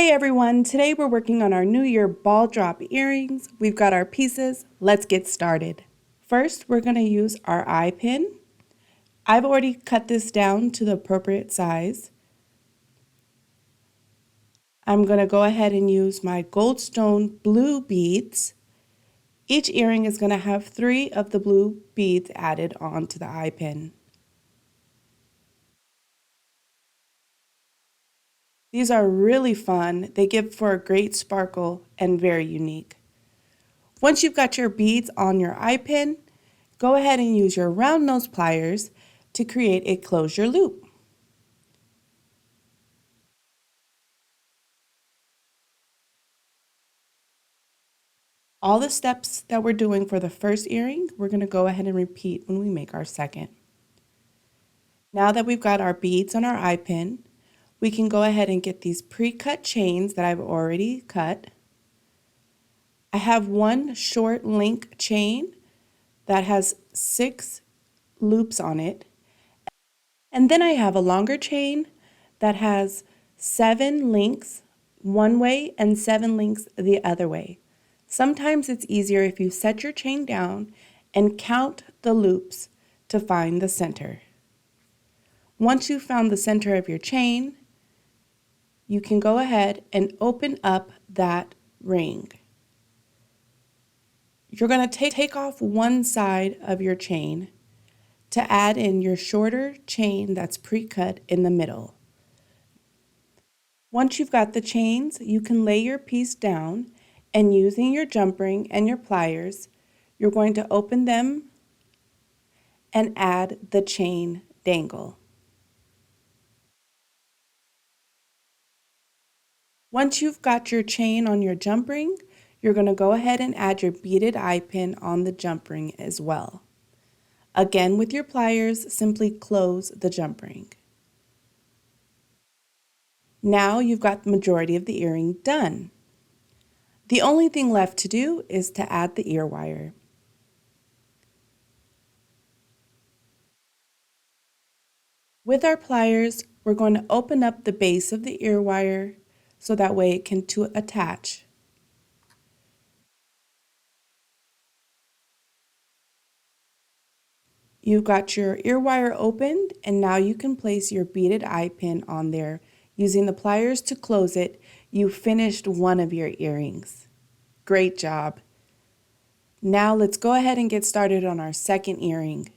Hey everyone, today we're working on our New Year ball drop earrings. We've got our pieces. Let's get started. First, we're going to use our eye pin. I've already cut this down to the appropriate size. I'm going to go ahead and use my Goldstone blue beads. Each earring is going to have 3 of the blue beads added onto the eye pin. These are really fun. They give for a great sparkle and very unique. Once you've got your beads on your eye pin, go ahead and use your round nose pliers to create a closure loop. All the steps that we're doing for the first earring, we're going to go ahead and repeat when we make our second. Now that we've got our beads on our eye pin, we can go ahead and get these pre-cut chains that I've already cut. I have one short link chain that has 6 loops on it. And then I have a longer chain that has 7 links one way and 7 links the other way. Sometimes it's easier if you set your chain down and count the loops to find the center. Once you've found the center of your chain, you can go ahead and open up that ring. You're going to take off one side of your chain to add in your shorter chain that's pre-cut in the middle. Once you've got the chains, you can lay your piece down, and using your jump ring and your pliers, you're going to open them and add the chain dangle. Once you've got your chain on your jump ring, you're going to go ahead and add your beaded eye pin on the jump ring as well. Again, with your pliers, simply close the jump ring. Now you've got the majority of the earring done. The only thing left to do is to add the ear wire. With our pliers, we're going to open up the base of the ear wire so that way it can attach. You've got your ear wire opened, and now you can place your beaded eye pin on there. Using the pliers to close it, you finished one of your earrings. Great job. Now let's go ahead and get started on our second earring.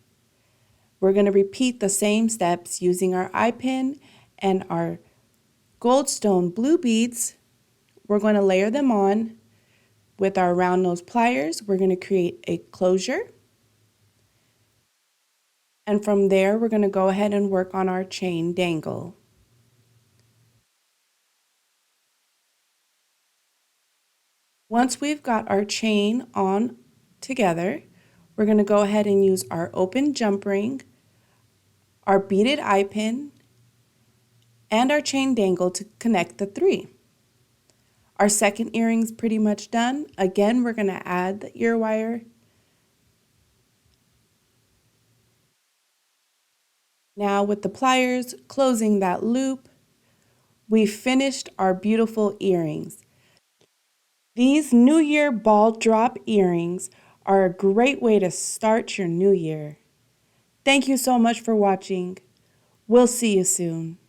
We're going to repeat the same steps using our eye pin and our Goldstone blue beads. We're going to layer them on with our round nose pliers. We're going to create a closure. And from there, we're going to go ahead and work on our chain dangle. Once we've got our chain on together, we're going to go ahead and use our open jump ring, our beaded eye pin, and our chain dangle to connect the 3. Our second earring's pretty much done. Again, we're going to add the ear wire. Now with the pliers closing that loop, we've finished our beautiful earrings. These New Year ball drop earrings are a great way to start your new year. Thank you so much for watching. We'll see you soon.